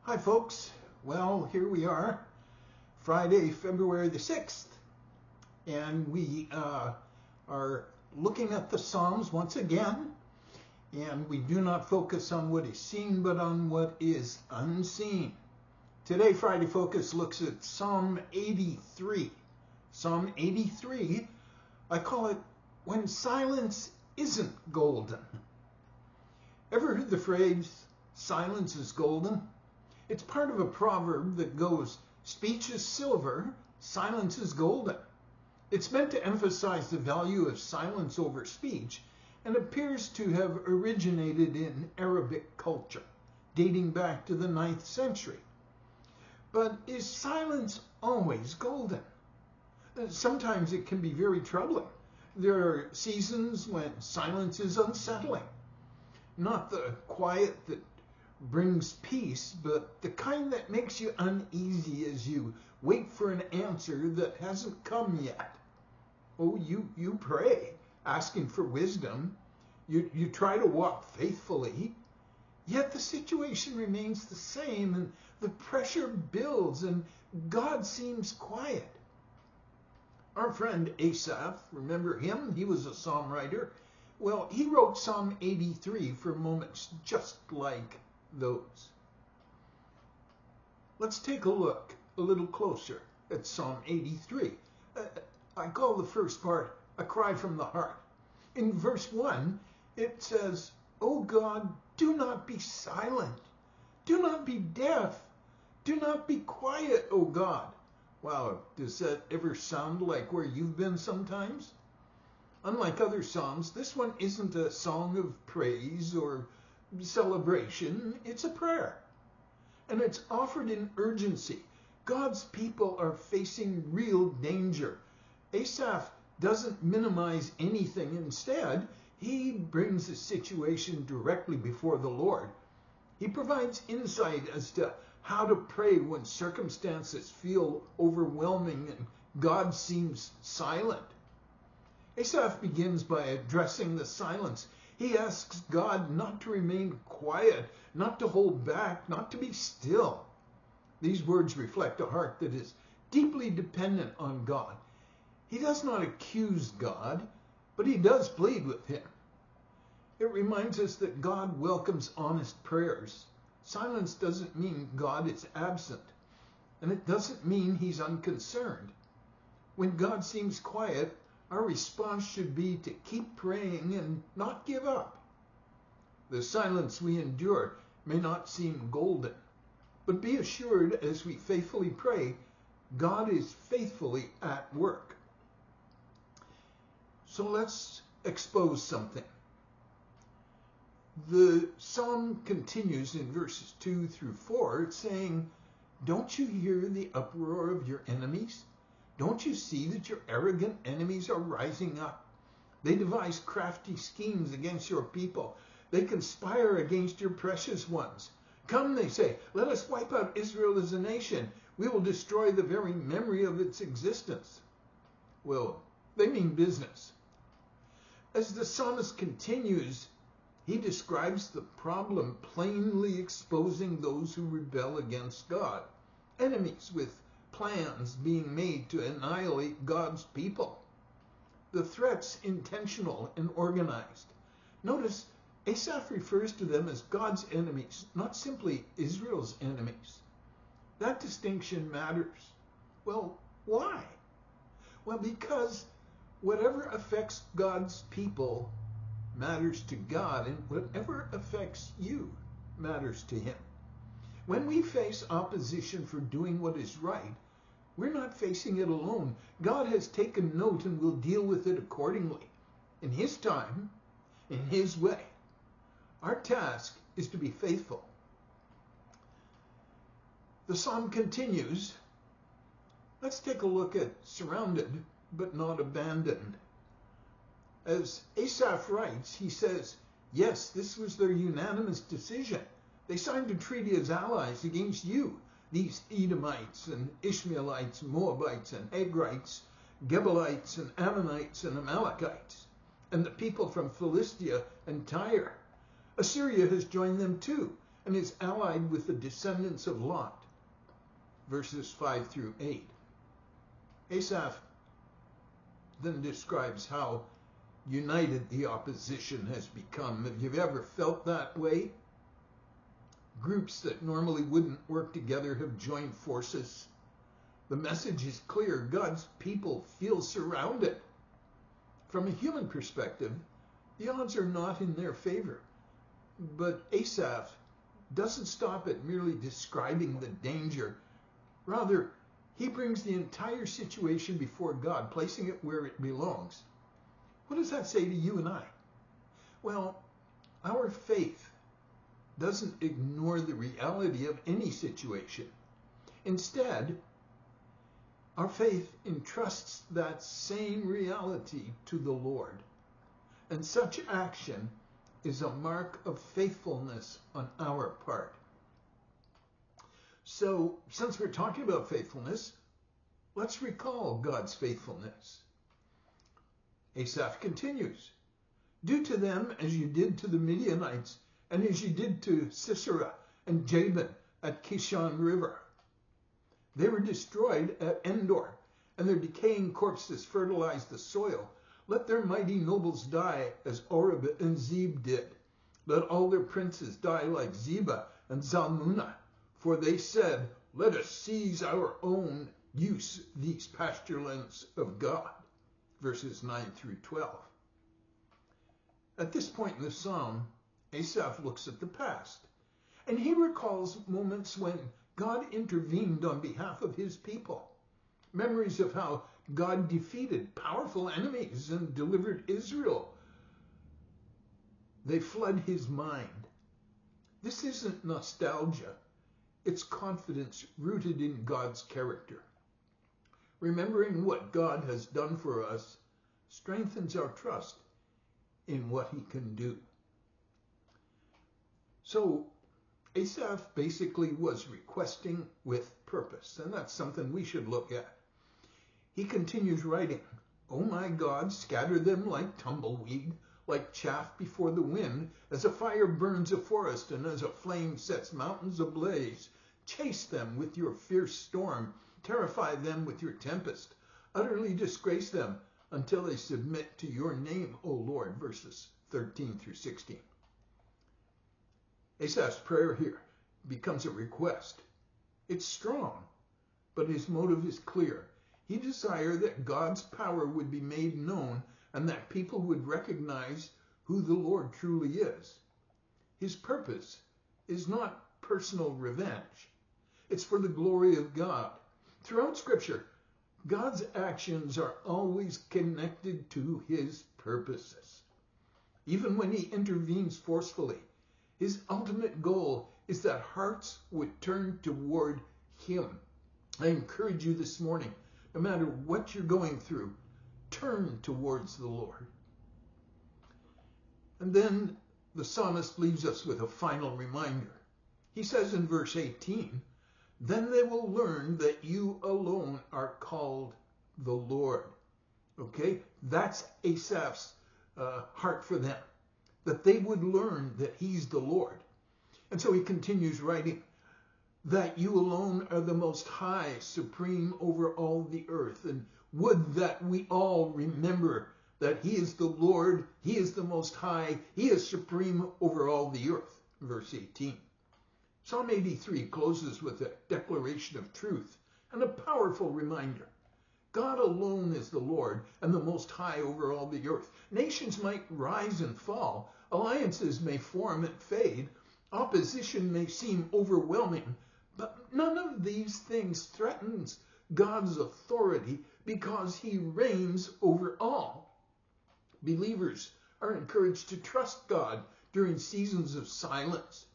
Hi folks, well here we are, Friday, February the 6th, and we are looking at the Psalms once again, and we do not focus on what is seen but on what is unseen. Today Friday Focus looks at Psalm 83. Psalm 83, I call it When Silence Isn't Golden. Ever heard the phrase, silence is golden? It's part of a proverb that goes, speech is silver, silence is golden. It's meant to emphasize the value of silence over speech and appears to have originated in Arabic culture, dating back to the 9th century. But is silence always golden? Sometimes it can be very troubling. There are seasons when silence is unsettling. Not the quiet that brings peace, but the kind that makes you uneasy as you wait for an answer that hasn't come yet. Oh, you pray, asking for wisdom. You try to walk faithfully, yet the situation remains the same and the pressure builds and God seems quiet. Our friend Asaph, remember him? He was a psalm writer. Well, he wrote Psalm 83 for moments just like those. Let's take a look a little closer at Psalm 83. I call the first part a cry from the heart. In verse 1, it says, "O God, do not be silent. Do not be deaf. Do not be quiet, O God." Wow, does that ever sound like where you've been sometimes? Unlike other psalms, this one isn't a song of praise or celebration. It's a prayer. And it's offered in urgency. God's people are facing real danger. Asaph doesn't minimize anything. Instead, he brings the situation directly before the Lord. He provides insight as to how to pray when circumstances feel overwhelming and God seems silent. Asaph begins by addressing the silence. He asks God not to remain quiet, not to hold back, not to be still. These words reflect a heart that is deeply dependent on God. He does not accuse God, but he does plead with him. It reminds us that God welcomes honest prayers. Silence doesn't mean God is absent, and it doesn't mean he's unconcerned. When God seems quiet, our response should be to keep praying and not give up. The silence we endure may not seem golden, but be assured as we faithfully pray, God is faithfully at work. So let's expose something. The psalm continues in verses 2 through 4, saying, "Don't you hear the uproar of your enemies? Don't you see that your arrogant enemies are rising up? They devise crafty schemes against your people. They conspire against your precious ones. Come, they say, let us wipe out Israel as a nation. We will destroy the very memory of its existence." Well, they mean business. As the psalmist continues, he describes the problem plainly exposing those who rebel against God, enemies with plans being made to annihilate God's people. The threat's intentional and organized. Notice, Asaph refers to them as God's enemies, not simply Israel's enemies. That distinction matters. Well, why? Well, because whatever affects God's people matters to God, and whatever affects you matters to him. When we face opposition for doing what is right, we're not facing it alone. God has taken note and will deal with it accordingly, in his time, in his way. Our task is to be faithful. The psalm continues. Let's take a look at surrounded but not abandoned. As Asaph writes, he says, yes, this was their unanimous decision. They signed a treaty as allies against you, these Edomites and Ishmaelites, Moabites and Agrites, Gebalites and Ammonites and Amalekites, and the people from Philistia and Tyre. Assyria has joined them too. and is allied with the descendants of Lot, verses 5 through 8. Asaph then describes how united the opposition has become. Have you ever felt that way? Groups that normally wouldn't work together have joined forces. The message is clear. God's people feel surrounded. From a human perspective, the odds are not in their favor. But Asaph doesn't stop at merely describing the danger. Rather, he brings the entire situation before God, placing it where it belongs. What does that say to you and I? Well, our faith doesn't ignore the reality of any situation. Instead, our faith entrusts that same reality to the Lord. And such action is a mark of faithfulness on our part. So, since we're talking about faithfulness, let's recall God's faithfulness. Asaph continues, "Do to them as you did to the Midianites, and as you did to Sisera and Jabin at Kishon River. They were destroyed at Endor, and their decaying corpses fertilized the soil. Let their mighty nobles die as Oreb and Zeb did. Let all their princes die like Zebah and Zalmunna. For they said, let us seize our own use these pasturelands of God." Verses 9 through 12. At this point in the psalm, Asaph looks at the past, and he recalls moments when God intervened on behalf of his people. Memories of how God defeated powerful enemies and delivered Israel. They flood his mind. This isn't nostalgia. It's confidence rooted in God's character. Remembering what God has done for us strengthens our trust in what he can do. So Asaph basically was requesting with purpose, and that's something we should look at. He continues writing, "O my God, scatter them like tumbleweed, like chaff before the wind, as a fire burns a forest and as a flame sets mountains ablaze. Chase them with your fierce storm, terrify them with your tempest, utterly disgrace them until they submit to your name, O Lord," verses 13 through 16. Asaph's prayer here becomes a request. It's strong, but his motive is clear. He desired that God's power would be made known and that people would recognize who the Lord truly is. His purpose is not personal revenge. It's for the glory of God. Throughout Scripture, God's actions are always connected to his purposes. Even when he intervenes forcefully, his ultimate goal is that hearts would turn toward him. I encourage you this morning, no matter what you're going through, turn towards the Lord. And then the psalmist leaves us with a final reminder. He says in verse 18, "Then they will learn that you alone are called the Lord." Okay, that's Asaph's heart for them, that they would learn that he's the Lord. And so he continues writing, "That you alone are the most high, supreme over all the earth. And would that we all remember that he is the Lord, he is the most high, he is supreme over all the earth." Verse 18. Psalm 83 closes with a declaration of truth and a powerful reminder. God alone is the Lord and the most high over all the earth. Nations might rise and fall, alliances may form and fade, opposition may seem overwhelming, but none of these things threatens God's authority because he reigns over all. Believers are encouraged to trust God during seasons of silence.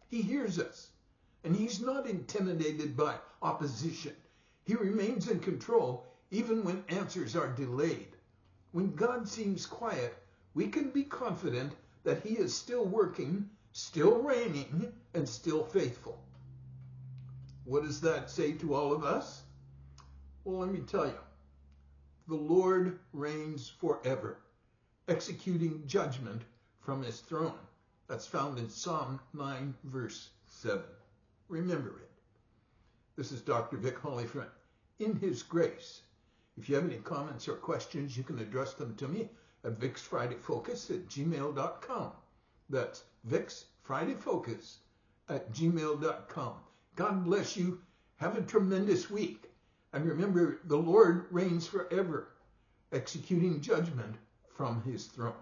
He hears us, and he's not intimidated by opposition. He remains in control even when answers are delayed. When God seems quiet, we can be confident that he is still working, still reigning, and still faithful. What does that say to all of us? Well, let me tell you. The Lord reigns forever, executing judgment from his throne. That's found in Psalm 9, verse 7. Remember it. This is Dr. Vic Hollyfront. In His grace. If you have any comments or questions, you can address them to me at vicsfridayfocus@gmail.com. That's vicsfridayfocus@gmail.com. God bless you. Have a tremendous week. And remember, the Lord reigns forever, executing judgment from his throne.